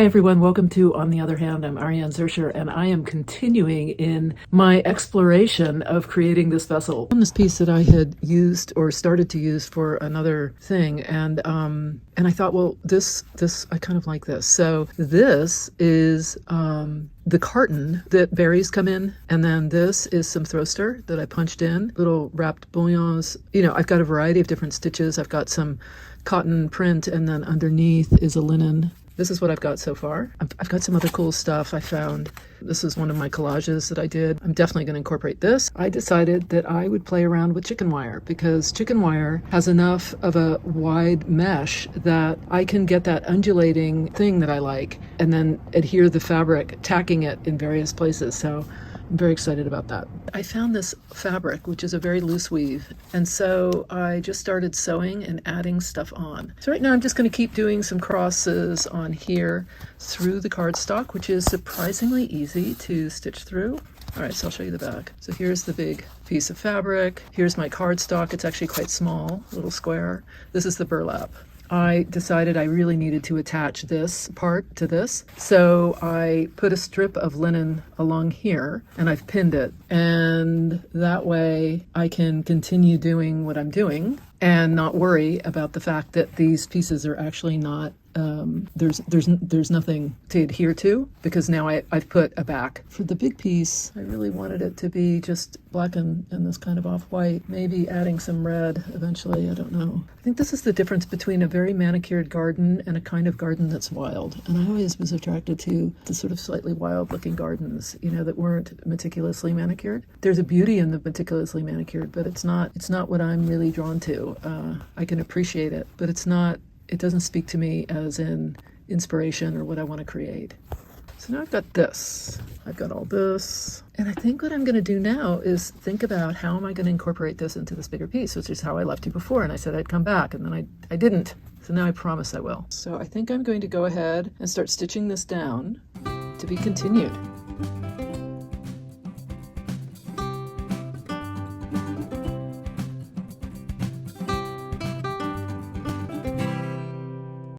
Hi everyone, welcome to On the Other Hand. I'm Ariane Zurcher and I am continuing in my exploration of creating this vessel. On this piece that I had used or started to use for another thing, and I thought, well, this I kind of like this. So this is the carton that berries come in, and then this is some throster that I punched in, little wrapped bouillons. You know, I've got a variety of different stitches. I've got some cotton print, and then underneath is a linen. This is what I've got so far. I've got some other cool stuff I found. This is one of my collages that I did. I'm definitely going to incorporate this. I decided that I would play around with chicken wire because chicken wire has enough of a wide mesh that I can get that undulating thing that I like and then adhere the fabric, tacking it in various places. So I'm very excited about that. I found this fabric, which is a very loose weave, and so I just started sewing and adding stuff on. So right now I'm just going to keep doing some crosses on here through the cardstock, which is surprisingly easy to stitch through. All right, so I'll show you the back. So here's the big piece of fabric. Here's my cardstock. It's actually quite small, a little square. This is the burlap. I decided I really needed to attach this part to this. So I put a strip of linen along here and I've pinned it. And that way I can continue doing what I'm doing and not worry about the fact that these pieces are actually not, there's nothing to adhere to, because now I've put a back. For the big piece, I really wanted it to be just black and this kind of off-white, maybe adding some red eventually, I don't know. I think this is the difference between a very manicured garden and a kind of garden that's wild. And I always was attracted to the sort of slightly wild-looking gardens, you know, that weren't meticulously manicured. There's a beauty in the meticulously manicured, but it's not what I'm really drawn to. I can appreciate it, but it doesn't speak to me as in inspiration or what I want to create. So now I've got this. I've got all this. And I think what I'm going to do now is think about how am I going to incorporate this into this bigger piece, which is how I left you before. And I said I'd come back, and then I didn't. So now I promise I will. So I think I'm going to go ahead and start stitching this down to be continued.